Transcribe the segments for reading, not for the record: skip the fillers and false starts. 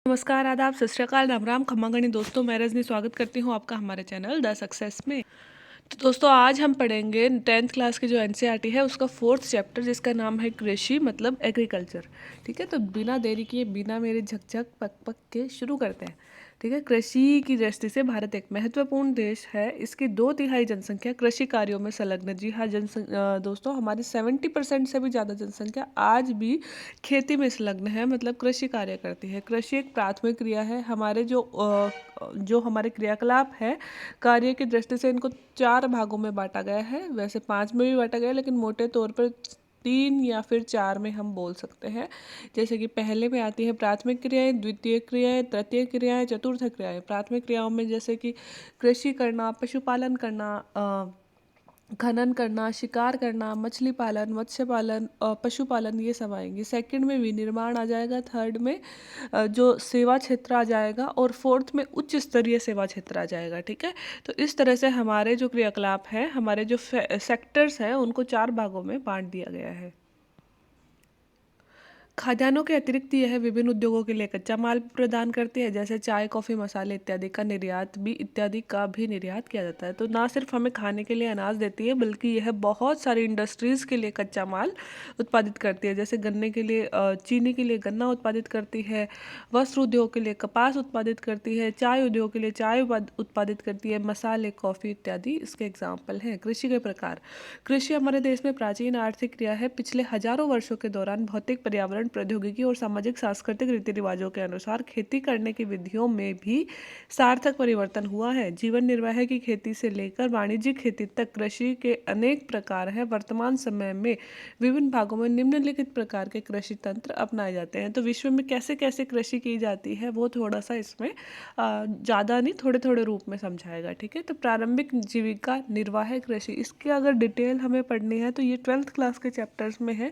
नमस्कार, आदाब, सत श्री अकाल, राम राम, खम्मा गणी दोस्तों, मैं रजनी स्वागत करती हूँ आपका हमारे चैनल द सक्सेस में। तो दोस्तों आज हम पढ़ेंगे 10th क्लास की जो एनसीईआरटी है उसका 4th चैप्टर जिसका नाम है कृषि मतलब एग्रीकल्चर। ठीक है, तो बिना देरी किए बिना मेरे झकझक पक पक के शुरू करते हैं। ठीक है, कृषि की दृष्टि से भारत एक महत्वपूर्ण देश है। इसकी 2/3 जनसंख्या कृषि कार्यों में संलग्न। जी हाँ, दोस्तों हमारी 70% से भी ज़्यादा जनसंख्या आज भी खेती में संलग्न है, मतलब कृषि कार्य करती है। कृषि एक प्राथमिक क्रिया है। हमारे जो हमारे क्रियाकलाप है कार्य की दृष्टि से इनको 4 भागों में बांटा गया है। वैसे 5 में भी बांटा गया है, लेकिन मोटे तौर पर 3 या फिर 4 में हम बोल सकते हैं। जैसे कि पहले में आती है प्राथमिक क्रियाएं, द्वितीय क्रियाएं, तृतीय क्रियाएं, चतुर्थ क्रियाएं। प्राथमिक क्रियाओं में जैसे कि कृषि करना, पशुपालन करना, खनन करना, शिकार करना, मछली पालन, मत्स्य पालन, पशुपालन, ये सब आएंगी। सेकंड में विनिर्माण आ जाएगा। थर्ड में जो सेवा क्षेत्र आ जाएगा, और फोर्थ में उच्च स्तरीय सेवा क्षेत्र आ जाएगा। ठीक है, तो इस तरह से हमारे जो क्रियाकलाप हैं, हमारे जो सेक्टर्स हैं, उनको 4 भागों में बांट दिया गया है। खाद्यान्नों के अतिरिक्त यह विभिन्न उद्योगों के लिए कच्चा माल प्रदान करती है, जैसे चाय, कॉफ़ी, मसाले इत्यादि का निर्यात भी निर्यात किया जाता है। तो ना सिर्फ हमें खाने के लिए अनाज देती है, बल्कि यह बहुत सारी इंडस्ट्रीज़ के लिए कच्चा माल उत्पादित करती है। जैसे गन्ने के लिए चीनी के लिए गन्ना उत्पादित करती है, वस्त्र उद्योग के लिए कपास उत्पादित करती है, चाय उद्योग के लिए चाय उत्पादित करती है, मसाले, कॉफ़ी इत्यादि इसके एग्जाम्पल हैं। कृषि के प्रकार। कृषि हमारे देश में प्राचीन आर्थिक क्रिया है। पिछले हजारों वर्षों के दौरान भौतिक, पर्यावरण, प्रौद्योगिकी और सामाजिक सांस्कृतिक रीति रिवाजों के अनुसार खेती करने की विधियों में भी सार्थक परिवर्तन हुआ है। जीवन निर्वाह की खेती से लेकर वाणिज्यिक खेती तक कृषि के अनेक प्रकार हैं। वर्तमान समय में विभिन्न भागों में निम्नलिखित प्रकार के कृषि तंत्र अपनाए जाते हैं। तो विश्व में कैसे कैसे कृषि की जाती है वो थोड़ा सा इसमें ज़्यादा नहीं, थोड़े थोड़े रूप में समझाएगा। ठीक है, तो प्रारंभिक जीविका निर्वाह कृषि, इसकी अगर डिटेल हमें पढ़नी है तो ये 12th क्लास के चैप्टर्स में है,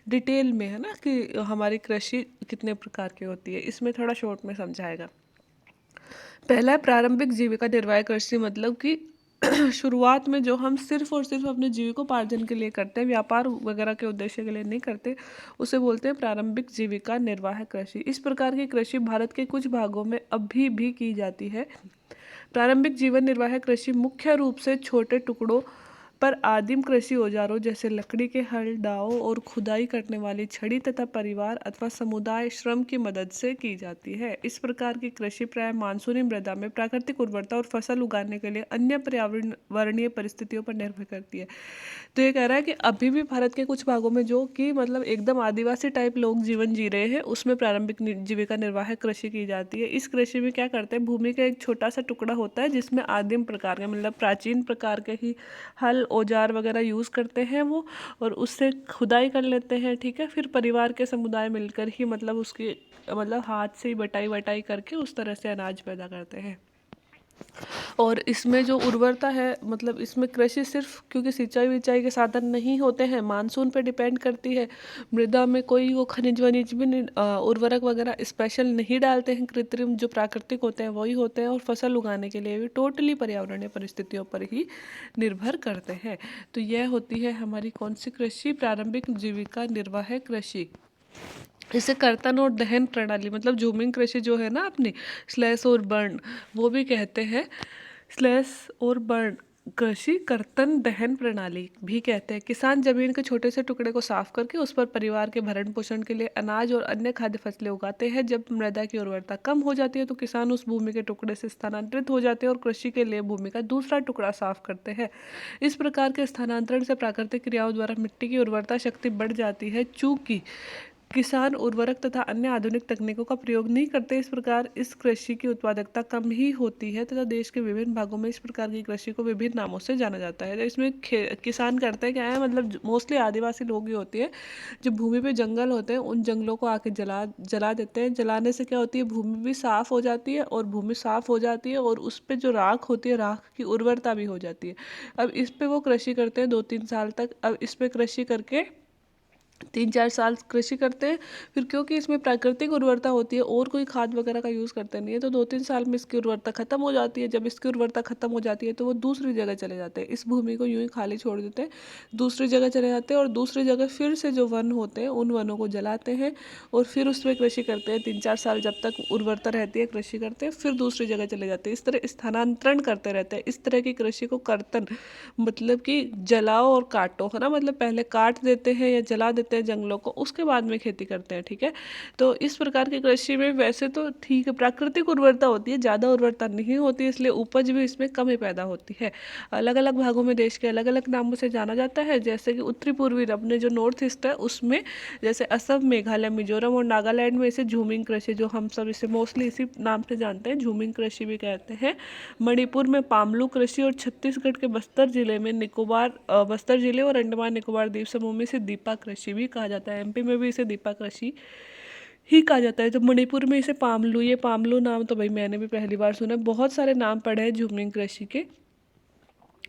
डिटेल में है ना, कि हमारी कृषि कितने प्रकार की होती है। इसमें थोड़ा शॉर्ट में समझाएगा। पहला है प्रारंभिक जीविका निर्वाह कृषि, मतलब कि शुरुआत में जो हम सिर्फ और सिर्फ अपने जीविकोपार्जन के लिए करते हैं, व्यापार वगैरह के उद्देश्य के लिए नहीं करते, उसे बोलते हैं प्रारंभिक जीविका निर्वाह कृषि। इस प्रकार की कृषि भारत के कुछ भागों में अभी भी की जाती है। प्रारंभिक जीवन निर्वाह कृषि मुख्य रूप से छोटे टुकड़ों पर आदिम कृषि औजारों जैसे लकड़ी के हल, दांव और खुदाई करने वाली छड़ी तथा परिवार अथवा समुदाय श्रम की मदद से की जाती है। इस प्रकार की कृषि प्राय मानसूनी मृदा में प्राकृतिक उर्वरता और फसल उगाने के लिए अन्य पर्यावरणीय परिस्थितियों पर निर्भर करती है। तो ये कह रहा है कि अभी भी भारत के कुछ भागों में जो कि मतलब एकदम आदिवासी टाइप लोग जीवन जी रहे हैं, उसमें प्रारंभिक जीविका निर्वाह कृषि की जाती है। इस कृषि में क्या करते हैं, भूमि का एक छोटा सा टुकड़ा होता है जिसमें आदिम प्रकार के, मतलब प्राचीन प्रकार के ही हल, औजार वगैरह यूज़ करते हैं वो, और उससे खुदाई कर लेते हैं। ठीक है, फिर परिवार के समुदाय मिलकर ही मतलब उसकी मतलब हाथ से ही बटाई वटाई करके उस तरह से अनाज पैदा करते हैं। और इसमें जो उर्वरता है, मतलब इसमें कृषि सिर्फ क्योंकि सिंचाई विचाई के साधन नहीं होते हैं, मानसून पे डिपेंड करती है। मृदा में कोई वो खनिज वनिज भी नहीं, उर्वरक वगैरह स्पेशल नहीं डालते हैं, कृत्रिम जो प्राकृतिक होते हैं वही होते हैं। और फसल उगाने के लिए भी टोटली पर्यावरणीय परिस्थितियों पर ही निर्भर करते हैं। तो यह होती है हमारी कौन सी कृषि, प्रारंभिक जीविका निर्वाह कृषि। इसे कर्तन और दहन प्रणाली, मतलब झूमिंग कृषि जो है ना अपनी, स्लैश और बर्न, वो भी कहते हैं। स्लैश और बर्न कृषि, कर्तन दहन प्रणाली भी कहते हैं। किसान जमीन के छोटे से टुकड़े को साफ करके उस पर परिवार के भरण पोषण के लिए अनाज और अन्य खाद्य फसलें उगाते हैं। जब मृदा की उर्वरता कम हो जाती है तो किसान उस भूमि के टुकड़े से स्थानांतरित हो जाते हैं और कृषि के लिए भूमि का दूसरा टुकड़ा साफ करते हैं। इस प्रकार के स्थानांतरण से प्राकृतिक क्रियाओं द्वारा मिट्टी की उर्वरता शक्ति बढ़ जाती है। चूंकि किसान उर्वरक तथा अन्य आधुनिक तकनीकों का प्रयोग नहीं करते, इस प्रकार इस कृषि की उत्पादकता कम ही होती है तथा देश के विभिन्न भागों में इस प्रकार की कृषि को विभिन्न नामों से जाना जाता है। तो इसमें किसान करते हैं क्या है, मतलब मोस्टली आदिवासी लोग ही होते हैं। जो भूमि पे जंगल होते हैं उन जंगलों को आके जला जला देते हैं। जलाने से क्या होती है, भूमि भी साफ हो जाती है, और भूमि साफ हो जाती है और उस पर जो राख होती है, राख की उर्वरता भी हो जाती है। अब इस पे वो कृषि करते हैं 2-3 साल तक। अब इस पे कृषि करके 3-4 साल कृषि करते हैं, फिर क्योंकि इसमें प्राकृतिक उर्वरता होती है और कोई खाद वगैरह का यूज़ करते नहीं है, तो 2-3 साल में इसकी उर्वरता खत्म हो जाती है। जब इसकी उर्वरता खत्म हो जाती है तो वो दूसरी जगह चले जाते हैं, इस भूमि को यूं ही खाली छोड़ देते हैं, दूसरी जगह चले जाते हैं और दूसरी जगह फिर से जो वन होते हैं उन वनों को जलाते हैं और फिर उसमें कृषि करते हैं। 3-4 साल जब तक उर्वरता रहती है कृषि करते हैं, फिर दूसरी जगह चले जाते हैं। इस तरह स्थानांतरण करते रहते हैं। इस तरह की कृषि को कर्तन मतलब कि जलाओ और काटो, है ना, मतलब पहले काट देते हैं या जला देते हैं जंगलों को, उसके बाद में खेती करते हैं। ठीक है, तो इस प्रकार की कृषि में वैसे तो ठीक है, प्राकृतिक उर्वरता होती है, ज़्यादा उर्वरता नहीं होती, इसलिए उपज भी इसमें कम ही पैदा होती है। अलग अलग भागों में देश के अलग अलग नामों से जाना जाता है, जैसे कि उत्तरी पूर्वी अपने जो नॉर्थ ईस्ट है उसमें, जैसे असम, मेघालय, मिजोरम और नागालैंड में इसे झूमिंग कृषि, जो हम सब इसे मोस्टली इसी नाम से जानते हैं, झूमिंग कृषि भी कहते हैं। मणिपुर में पामलू कृषि और छत्तीसगढ़ के बस्तर जिले में बस्तर जिले और अंडमान निकोबार द्वीप समूह में इसे दीपा कृषि भी कहा जाता है। एमपी में भी इसे दीपा कृषि ही कहा जाता है। तो मणिपुर में इसे पामलू, ये पामलू नाम तो भाई मैंने भी पहली बार सुना है। बहुत सारे नाम पढ़े हैं झूमिंग कृषि के,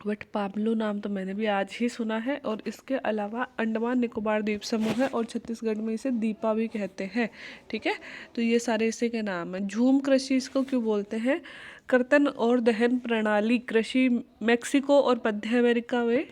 बट पामलू नाम तो मैंने भी आज ही सुना है। और इसके अलावा अंडमान निकोबार द्वीप समूह है और छत्तीसगढ़ में इसे दीपा भी कहते हैं। ठीक है, तो ये सारे इसी के नाम हैं। झूम कृषि इसको क्यों बोलते हैं? कर्तन और दहन प्रणाली कृषि मेक्सिको और मध्य अमेरिका में,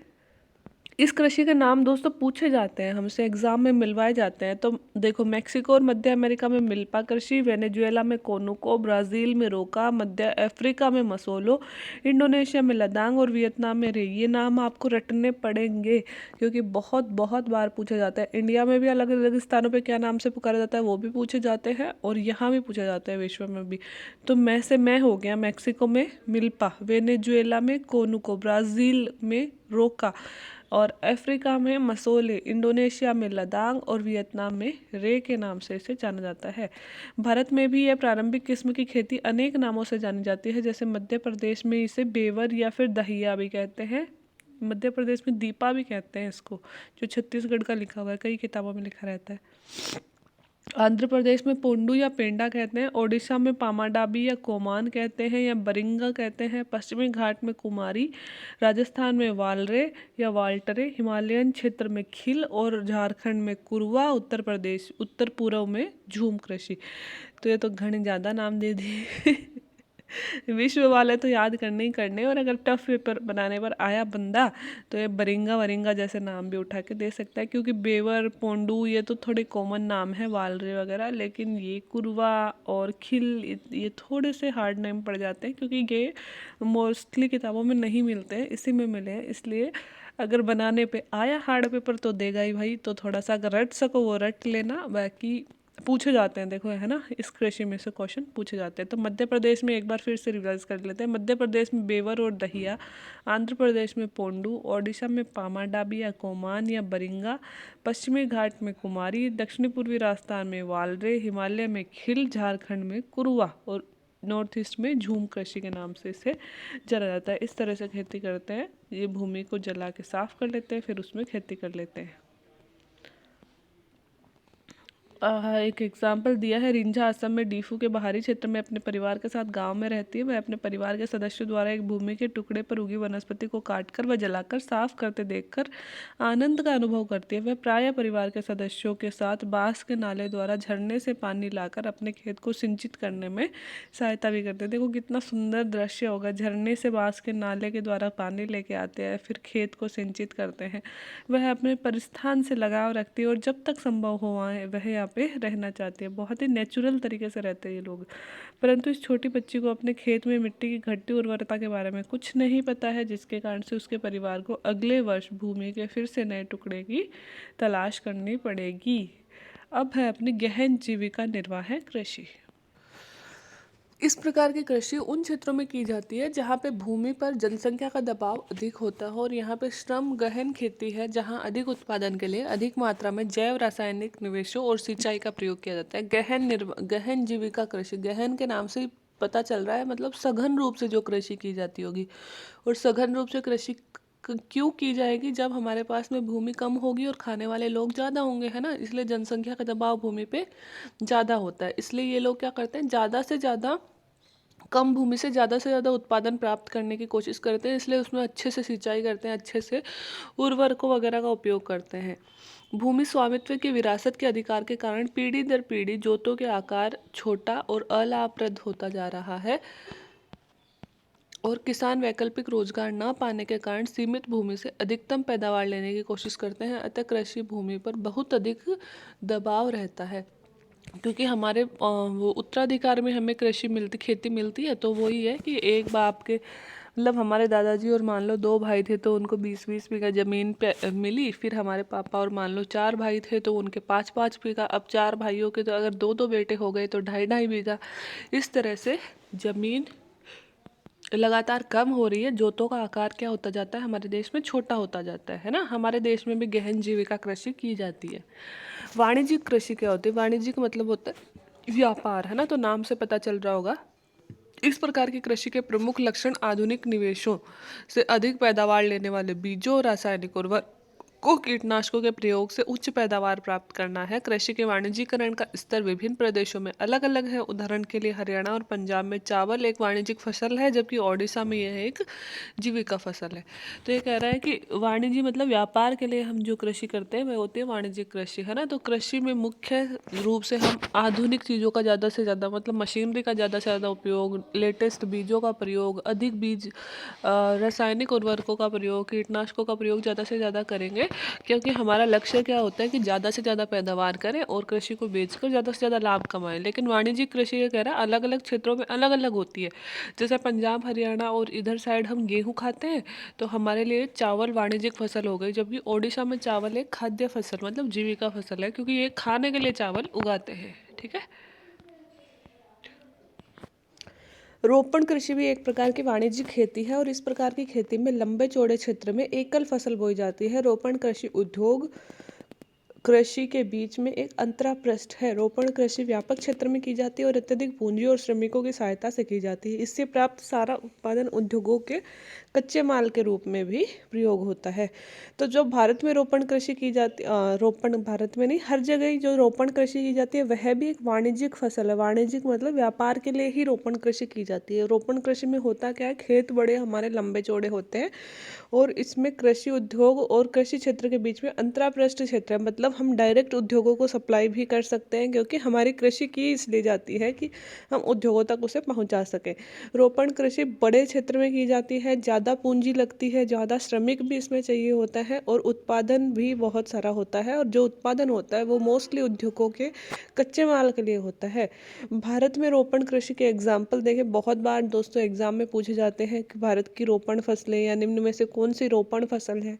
इस कृषि के नाम दोस्तों पूछे जाते हैं हमसे, एग्जाम में मिलवाए जाते हैं। तो देखो, मेक्सिको और मध्य अमेरिका में मिल्पा कृषि, वेनेजुएला में कोनुको, ब्राज़ील में रोका, मध्य अफ्रीका में मसोलो, इंडोनेशिया में लदांग और वियतनाम में रे। ये नाम आपको रटने पड़ेंगे क्योंकि बहुत बहुत बार पूछा जाता है। इंडिया में भी अलग अलग स्थानों पे क्या नाम से पुकारा जाता है वो भी पूछे जाते हैं और यहाँ भी पूछा जाता है, विश्व में भी। तो मैं से मैं हो गया, मेक्सिको में मिल्पा, वेनेजुएला में कोनुको, ब्राज़ील में रोका और अफ्रीका में मसोले, इंडोनेशिया में लदांग और वियतनाम में रे के नाम से इसे जाना जाता है। भारत में भी यह प्रारंभिक किस्म की खेती अनेक नामों से जानी जाती है, जैसे मध्य प्रदेश में इसे बेवर या फिर दहिया भी कहते हैं। मध्य प्रदेश में दीपा भी कहते हैं इसको, जो छत्तीसगढ़ का लिखा हुआ है, कई किताबों में लिखा रहता है। आंध्र प्रदेश में पोंडू या पेंडा कहते हैं, ओडिशा में पामाडाबी या कोमान कहते हैं या बरिंगा कहते हैं, पश्चिमी घाट में कुमारी, राजस्थान में वालरे या वाल्टरे, हिमालयन क्षेत्र में खिल और झारखंड में कुरवा, उत्तर प्रदेश उत्तर पूर्व में झूम कृषि। तो ये तो घने ज़्यादा नाम दे दिए विश्व वाले तो याद करने ही करने, और अगर टफ पेपर बनाने पर आया बंदा तो ये बरिंगा वरिंगा जैसे नाम भी उठा के दे सकता है, क्योंकि बेवर, पोंडू ये तो थोड़े कॉमन नाम है, वालरे वगैरह, लेकिन ये कुरवा और खिल ये थोड़े से हार्ड नेम पड़ जाते हैं क्योंकि ये मोस्टली किताबों में नहीं मिलते हैं, इसी में मिले हैं। इसलिए अगर बनाने पे आया हार्ड पेपर तो देगा ही भाई, तो थोड़ा सा अगर रट सको वो रट लेना, बाकी पूछे जाते हैं, देखो है ना, इस कृषि में से क्वेश्चन पूछे जाते हैं। तो मध्य प्रदेश में एक बार फिर से रिवाइज कर लेते हैं। मध्य प्रदेश में बेवर और दहिया, आंध्र प्रदेश में पोंडू, ओडिशा में पामाडाबी या कोमान या बरिंगा, पश्चिमी घाट में कुमारी, दक्षिणी पूर्वी राजस्थान में वालरे, हिमालय में खिल, झारखंड में कुरुआ और नॉर्थ ईस्ट में झूम कृषि के नाम से इसे जाना जाता है। इस तरह से खेती करते हैं, ये भूमि को जला के साफ कर लेते हैं, फिर उसमें खेती कर लेते हैं। एक एग्जाम्पल दिया है, रिंझा असम में डीफू के बाहरी क्षेत्र में अपने परिवार के साथ गांव में रहती है। वह अपने परिवार के सदस्यों द्वारा एक भूमि के टुकड़े पर उगी वनस्पति को काटकर व जलाकर साफ करते देखकर आनंद का अनुभव करती है। वह प्रायः परिवार के सदस्यों के साथ बांस के नाले द्वारा झरने से पानी लाकर अपने खेत को सिंचित करने में सहायता भी करते हैं। देखो कितना सुंदर दृश्य होगा, झरने से बांस के नाले के द्वारा पानी लेके आते हैं, फिर खेत को सिंचित करते हैं। वह अपने परिस्थान से लगाव रखती है और जब तक संभव हो वह यहाँ पे रहना चाहती है। बहुत ही नेचुरल तरीके से रहते हैं ये लोग। परंतु इस छोटी बच्ची को अपने खेत में मिट्टी की घटती उर्वरता के बारे में कुछ नहीं पता है, जिसके कारण से उसके परिवार को अगले वर्ष भूमि के फिर से नए टुकड़े की तलाश करनी पड़ेगी। अब है अपनी गहन जीविका निर्वाह है कृषि। इस प्रकार की कृषि उन क्षेत्रों में की जाती है जहाँ पे भूमि पर जनसंख्या का दबाव अधिक होता है और यहाँ पे श्रम गहन खेती है, जहाँ अधिक उत्पादन के लिए अधिक मात्रा में जैव रासायनिक निवेशों और सिंचाई का प्रयोग किया जाता है। गहन जीविका कृषि, गहन के नाम से ही पता चल रहा है, मतलब सघन रूप से जो कृषि की जाती होगी। और सघन रूप से कृषि क्यों की जाएगी? जब हमारे पास में भूमि कम होगी और खाने वाले लोग ज़्यादा होंगे, है ना, इसलिए जनसंख्या का दबाव भूमि पे ज़्यादा होता है। इसलिए ये लोग क्या करते हैं, ज़्यादा से ज़्यादा कम भूमि से ज़्यादा उत्पादन प्राप्त करने की कोशिश करते हैं, इसलिए उसमें अच्छे से सिंचाई करते हैं, अच्छे से उर्वरकों वगैरह का उपयोग करते हैं। भूमि स्वामित्व की विरासत के अधिकार के कारण पीढ़ी दर पीढ़ी जोतों के आकार छोटा और अलाभप्रद होता जा रहा है और किसान वैकल्पिक रोजगार न पाने के कारण सीमित भूमि से अधिकतम पैदावार लेने की कोशिश करते हैं। अतः कृषि भूमि पर बहुत अधिक दबाव रहता है, क्योंकि हमारे वो उत्तराधिकार में हमें कृषि मिलती खेती मिलती है। तो वही है कि एक बाप के मतलब हमारे दादाजी और मान लो दो भाई थे तो उनको 20-20 बीघा ज़मीन पे मिली। फिर हमारे पापा और मान लो 4 भाई थे तो उनके 5-5 बीघा। अब 4 भाइयों के तो अगर 2-2 बेटे हो गए तो 2.5-2.5 बीघा। इस तरह से ज़मीन लगातार कम हो रही है। जोतों का आकार क्या होता जाता है हमारे देश में, छोटा होता जाता है ना। हमारे देश में भी गहन जीविका कृषि की जाती है। वाणिज्यिक कृषि क्या होती है? वाणिज्यिक मतलब होता है व्यापार, है ना। तो नाम से पता चल रहा होगा। इस प्रकार की कृषि के प्रमुख लक्षण आधुनिक निवेशों से अधिक पैदावार लेने वाले बीजों और रासायनिक उर्वरकों कीटनाशकों के प्रयोग से उच्च पैदावार प्राप्त करना है। कृषि के वाणिज्यिकरण का स्तर विभिन्न प्रदेशों में अलग अलग है। उदाहरण के लिए हरियाणा और पंजाब में चावल एक वाणिज्यिक फसल है, जबकि ओडिशा में यह एक जीविका फसल है। तो ये कह रहा है कि वाणिज्य मतलब व्यापार के लिए हम जो कृषि करते हैं वह होती है वाणिज्यिक कृषि, है ना। तो कृषि में मुख्य रूप से हम आधुनिक चीज़ों का ज़्यादा से ज़्यादा मतलब मशीनरी का ज़्यादा से ज़्यादा उपयोग, लेटेस्ट बीजों का प्रयोग, अधिक बीज, रासायनिक उर्वरकों का प्रयोग, कीटनाशकों का प्रयोग ज़्यादा से ज़्यादा करेंगे, क्योंकि हमारा लक्ष्य क्या होता है कि ज़्यादा से ज़्यादा पैदावार करें और कृषि को बेचकर ज़्यादा से ज़्यादा लाभ कमाएं। लेकिन वाणिज्यिक कृषि ये कह रहा है अलग अलग क्षेत्रों में अलग अलग होती है। जैसे पंजाब हरियाणा और इधर साइड हम गेहूँ खाते हैं तो हमारे लिए चावल वाणिज्यिक फसल हो गई, जबकि ओडिशा में चावल एक खाद्य फसल मतलब जीविका फसल है, क्योंकि ये खाने के लिए चावल उगाते हैं। ठीक है। रोपण कृषि भी एक प्रकार की वाणिज्यिक खेती है और इस प्रकार की खेती में लंबे चौड़े क्षेत्र में एकल फसल बोई जाती है। रोपण कृषि उद्योग कृषि के बीच में एक अंतरापृष्ठ है। रोपण कृषि व्यापक क्षेत्र में की जाती है और अत्यधिक पूंजी और श्रमिकों की सहायता से की जाती है। इससे प्राप्त सारा उत्पादन उद्योगों के कच्चे माल के रूप में भी प्रयोग होता है। तो जो भारत में रोपण कृषि की जाती रोपण भारत में नहीं, हर जगह ही जो रोपण कृषि की जाती है वह भी एक वाणिज्यिक फसल है। वाणिज्यिक मतलब व्यापार के लिए ही रोपण कृषि की जाती है। रोपण कृषि में होता क्या है, खेत बड़े हमारे लंबे चौड़े होते हैं और इसमें कृषि उद्योग और कृषि क्षेत्र के बीच में अंतरापृष्ठ क्षेत्र है। मतलब हम डायरेक्ट उद्योगों को सप्लाई भी कर सकते हैं, क्योंकि हमारी कृषि की इसलिए जाती है कि हम उद्योगों तक उसे पहुंचा सकें। रोपण कृषि बड़े क्षेत्र में की जाती है, ज़्यादा पूंजी लगती है, ज़्यादा श्रमिक भी इसमें चाहिए होता है और उत्पादन भी बहुत सारा होता है। और जो उत्पादन होता है वो मोस्टली उद्योगों के कच्चे माल के लिए होता है। भारत में रोपण कृषि के एग्जाम्पल देखें, बहुत बार दोस्तों एग्जाम में पूछे जाते हैं कि भारत की रोपण फसलें या निम्न में से कौन सी रोपण फसल है।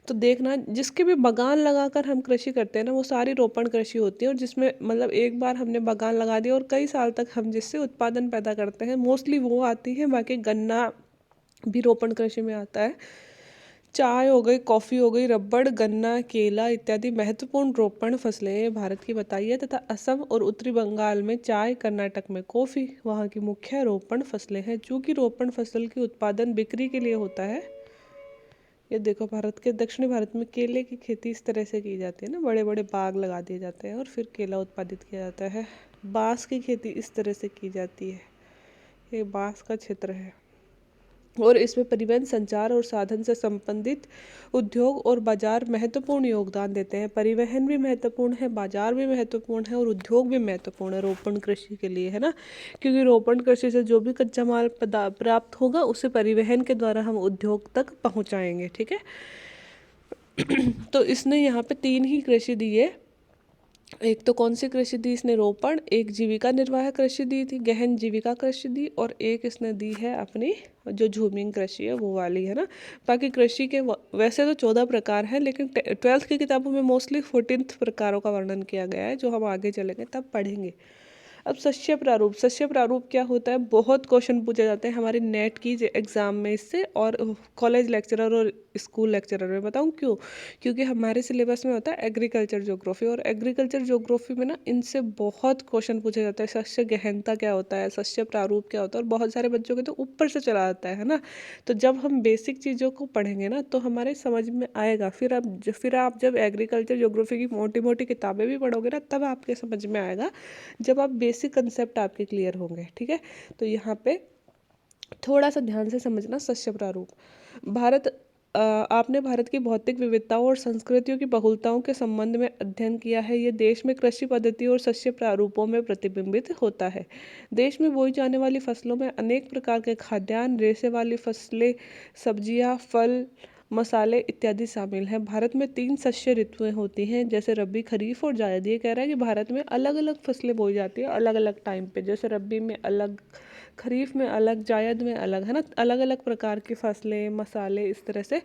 तो देखना, जिसके भी बगान लगाकर हम कृषि करते हैं ना वो सारी रोपण कृषि होती है। और जिसमें मतलब एक बार हमने बगान लगा दिया और कई साल तक हम जिससे उत्पादन पैदा करते हैं मोस्टली वो आती है। बाकी गन्ना भी रोपण कृषि में आता है। चाय हो गई, कॉफ़ी हो गई, रबड़, गन्ना, केला इत्यादि महत्वपूर्ण रोपण फसलें भारत की बताई है। तथा असम और उत्तरी बंगाल में चाय, कर्नाटक में कॉफ़ी वहाँ की मुख्य रोपण फसलें हैं। चूँकि रोपण फसल की उत्पादन बिक्री के लिए होता है। ये देखो, भारत के दक्षिणी भारत में केले की खेती इस तरह से की जाती है ना, बड़े बड़े बाग लगा दिए जाते हैं और फिर केला उत्पादित किया जाता है। बांस की खेती इस तरह से की जाती है। ये बांस का क्षेत्र है और इसमें परिवहन, संचार और साधन से संबंधित उद्योग और बाजार महत्वपूर्ण योगदान देते हैं। परिवहन भी महत्वपूर्ण है, बाजार भी महत्वपूर्ण है और उद्योग भी महत्वपूर्ण है रोपण कृषि के लिए, है ना। क्योंकि रोपण कृषि से जो भी कच्चा माल प्राप्त होगा उसे परिवहन के द्वारा हम उद्योग तक पहुंचाएंगे। ठीक है। तो इसने यहाँ पे 3 ही कृषि दी है। एक तो कौन सी कृषि दी इसने? रोपण। एक जीविका निर्वाह कृषि दी थी, गहन जीविका कृषि दी। और एक इसने दी है अपनी जो झूमिंग कृषि है वो वाली, है ना। बाकी कृषि के वैसे तो 14 प्रकार हैं, लेकिन 12th की किताबों में मोस्टली 14th प्रकारों का वर्णन किया गया है, जो हम आगे चलेंगे तब पढ़ेंगे। अब शस्य प्रारूप। शस्य प्रारूप क्या होता है? बहुत क्वेश्चन पूछे जाते हैं हमारे नेट की एग्जाम में इससे, और कॉलेज लेक्चरर और स्कूल लेक्चरर में। बताऊँ क्यों? क्योंकि हमारे सिलेबस में होता है एग्रीकल्चर ज्योग्राफी, और एग्रीकल्चर ज्योग्राफी में ना इनसे बहुत क्वेश्चन पूछे जाते हैं। शस्य गहनता क्या होता है, शस्य प्रारूप क्या होता है, और बहुत सारे बच्चों के तो ऊपर से चला आता है ना। तो जब हम बेसिक चीज़ों को पढ़ेंगे ना तो हमारे समझ में आएगा। फिर आप जब एग्रीकल्चर ज्योग्राफी की मोटी मोटी किताबें भी पढ़ोगे ना तब आपके समझ में आएगा, जब आप बेसिक कंसेप्ट आपके क्लियर होंगे। ठीक है। तो यहाँ पे थोड़ा सा ध्यान से समझना। शस्य प्रारूप। भारत आपने भारत की भौतिक विविधताओं और संस्कृतियों की बहुलताओं के संबंध में अध्ययन किया है। ये देश में कृषि पद्धति और शस्य प्रारूपों में प्रतिबिंबित होता है। देश में बोई जाने वाली फसलों में अनेक प्रकार के खाद्यान्न, रेशे वाली फसलें, सब्जियां, फल, मसाले इत्यादि शामिल हैं। भारत में 3 शस्य ऋतुएं होती हैं, जैसे रबी, खरीफ और जायद। ये कह रहा है कि भारत में अलग अलग फसलें बोई जाती हैं अलग अलग टाइम पे, जैसे रबी में अलग, खरीफ में अलग, जायद में अलग, है ना। अलग अलग प्रकार की फसलें, मसाले इस तरह से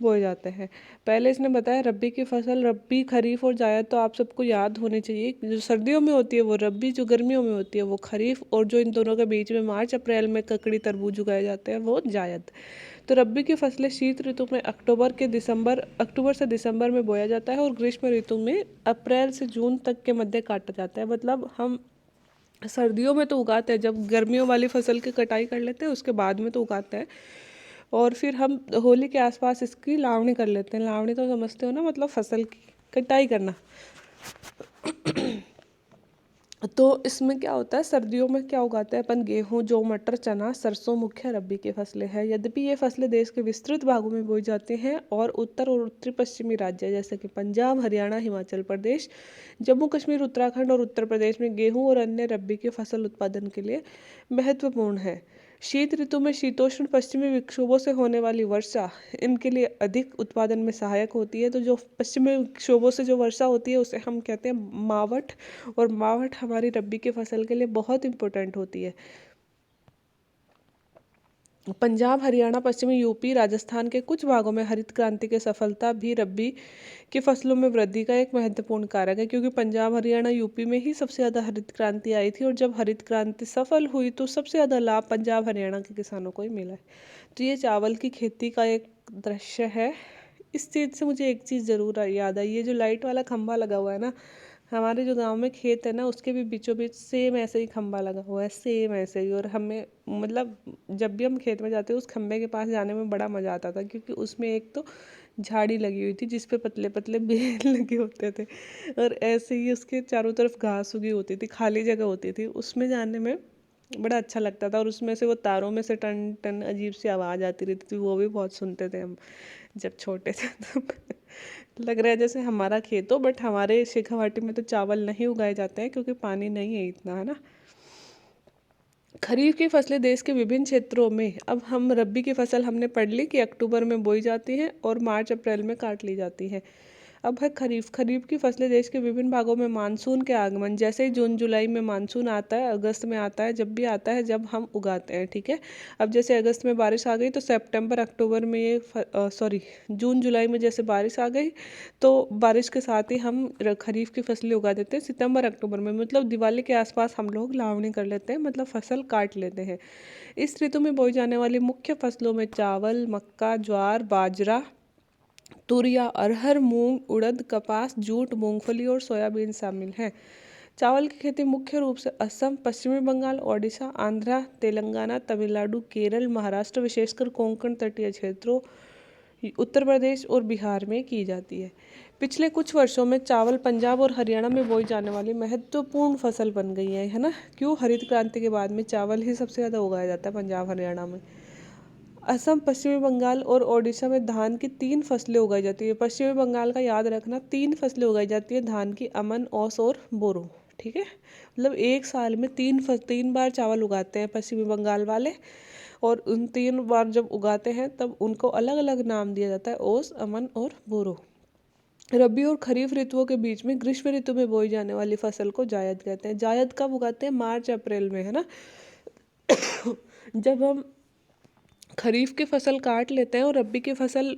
बोए जाते हैं। पहले इसने बताया रबी की फसल, रबी, खरीफ और जायद तो आप सबको याद होनी चाहिए। जो सर्दियों में होती है वो रबी, जो गर्मियों में होती है वो खरीफ, और जो इन दोनों के बीच में मार्च अप्रैल में ककड़ी तरबूज उगाए जाते हैं वो जायद। तो रबी की फसलें शीत ऋतु में अक्टूबर से दिसंबर में बोया जाता है, और ग्रीष्म ऋतु में अप्रैल से जून तक के मध्य काटा जाता है। मतलब हम सर्दियों में तो उगाते हैं, जब गर्मियों वाली फसल की कटाई कर लेते हैं उसके बाद में तो उगाते हैं, और फिर हम होली के आसपास इसकी लावणी कर लेते हैं। लावणी तो समझते हो ना, मतलब फसल की कटाई करना। तो इसमें क्या होता है, सर्दियों में क्या उगाते हैं अपन, गेहूं, जौ, मटर, चना, सरसों मुख्य रबी की फसलें हैं। यद्यपि ये फसलें देश के विस्तृत भागों में बोई जाती हैं, और उत्तर और उत्तरी पश्चिमी राज्य जैसे कि पंजाब, हरियाणा, हिमाचल प्रदेश, जम्मू कश्मीर, उत्तराखंड और उत्तर प्रदेश में गेहूं और अन्य रबी के फसल उत्पादन के लिए महत्वपूर्ण है। शीत ऋतु में शीतोष्ण पश्चिमी विक्षोभों से होने वाली वर्षा इनके लिए अधिक उत्पादन में सहायक होती है। तो जो पश्चिमी विक्षोभों से जो वर्षा होती है उसे हम कहते हैं मावठ, और मावठ हमारी रबी की फसल के लिए बहुत इंपॉर्टेंट होती है। पंजाब, हरियाणा, पश्चिमी यूपी, राजस्थान के कुछ भागों में हरित क्रांति की सफलता भी रबी की फसलों में वृद्धि का एक महत्वपूर्ण कारक है, क्योंकि पंजाब, हरियाणा, यूपी में ही सबसे ज़्यादा हरित क्रांति आई थी, और जब हरित क्रांति सफल हुई तो सबसे ज़्यादा लाभ पंजाब, हरियाणा के किसानों को ही मिला है। तो ये चावल की खेती का एक दृश्य है। इस चीज़ से मुझे एक चीज़ ज़रूर याद आई, ये जो लाइट वाला खंभा लगा हुआ है ना, हमारे जो गांव में खेत है ना उसके भी बीचों बीच सेम ऐसे ही खंभा लगा हुआ है, सेम ऐसे ही। और हमें मतलब जब भी हम खेत में जाते उस खंभे के पास जाने में बड़ा मज़ा आता था, क्योंकि उसमें एक तो झाड़ी लगी हुई थी जिस पे पतले पतले बेल लगे होते थे, और ऐसे ही उसके चारों तरफ घास उगी होती थी, खाली जगह होती थी, उसमें जाने में बड़ा अच्छा लगता था। और उसमें से वो तारों में से टन टन अजीब सी आवाज़ आती रहती थी, वो भी बहुत सुनते थे हम जब छोटे थे तब। लग रहा है जैसे हमारा खेत हो, बट हमारे शेखावाटी में तो चावल नहीं उगाए जाते हैं क्योंकि पानी नहीं है इतना, है ना। खरीफ की फसलें देश के विभिन्न क्षेत्रों में, अब हम रबी की फसल हमने पढ़ ली कि अक्टूबर में बोई जाती हैं और मार्च अप्रैल में काट ली जाती हैं। अब है खरीफ। खरीफ की फसलें देश के विभिन्न भागों में मानसून के आगमन, जैसे ही जून जुलाई में मानसून आता है, अगस्त में आता है, जब भी आता है जब हम उगाते हैं, ठीक है। अब जैसे अगस्त में बारिश आ गई तो सितंबर अक्टूबर में ये सॉरी जून जुलाई में जैसे बारिश आ गई तो बारिश के साथ ही हम खरीफ की फसलें उगा देते हैं। सितंबर अक्टूबर में मतलब दिवाली के आसपास हम लोग लावणी कर लेते हैं, मतलब फसल काट लेते हैं। इस ऋतु में बोई जाने वाली मुख्य फसलों में चावल, मक्का, ज्वार, बाजरा, तुरिया, अरहर, मूंग, उड़द, कपास, जूट, मूंगफली और सोयाबीन शामिल हैं। चावल की खेती मुख्य रूप से असम, पश्चिमी बंगाल, ओडिशा, आंध्र, तेलंगाना, तमिलनाडु, केरल, महाराष्ट्र, विशेषकर कोंकण तटीय क्षेत्रों, उत्तर प्रदेश और बिहार में की जाती है। पिछले कुछ वर्षों में चावल पंजाब और हरियाणा में बोई जाने वाली महत्वपूर्ण फसल बन गई है ना। क्यों? हरित क्रांति के बाद में चावल ही सबसे ज़्यादा उगाया जाता है पंजाब हरियाणा में। असम, पश्चिमी बंगाल और ओडिशा में धान की 3 फसलें उगाई जाती है। पश्चिमी बंगाल का याद रखना, 3 फसलें उगाई जाती है धान की, अमन, ओस और बोरो, ठीक है। मतलब एक साल में 3 बार चावल उगाते हैं पश्चिमी बंगाल वाले, और उन 3 बार जब उगाते हैं तब उनको अलग अलग नाम दिया जाता है, ओस, अमन और बोरो। रबी और खरीफ ऋतुओं के बीच में ग्रीष्म ऋतु में बोई जाने वाली फसल को जायद कहते हैं। जायद कब उगाते हैं? मार्च अप्रैल में, है ना। जब हम खरीफ की फसल काट लेते हैं और रबी की फसल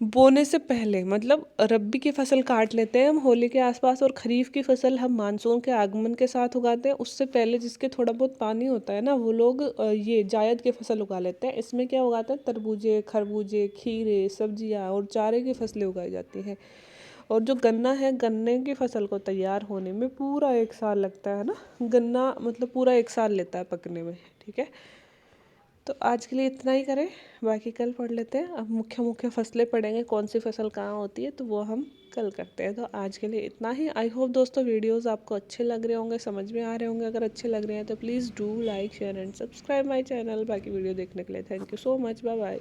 बोने से पहले, मतलब रबी की फसल काट लेते हैं हम होली के आसपास, और खरीफ की फसल हम मानसून के आगमन के साथ उगाते हैं। उससे पहले जिसके थोड़ा बहुत पानी होता है ना, वो लोग ये जायद की फसल उगा लेते हैं। इसमें क्या उगाते हैं? तरबूजे, खरबूजे, खीरे, सब्जियां और चारे की फसलें उगाई जाती हैं। और जो गन्ना है, गन्ने की फसल को तैयार होने में पूरा 1 साल लगता है ना। गन्ना मतलब पूरा 1 साल लेता है पकने में, ठीक है। तो आज के लिए इतना ही करें, बाकी कल पढ़ लेते हैं। अब मुख्य मुख्य फसलें पढ़ेंगे, कौन सी फसल कहाँ होती है, तो वो हम कल करते हैं। तो आज के लिए इतना ही। आई होप दोस्तों वीडियोस आपको अच्छे लग रहे होंगे, समझ में आ रहे होंगे। अगर अच्छे लग रहे हैं तो please do like, share and subscribe my channel. बाकी वीडियो देखने के लिए thank you so much, bye bye.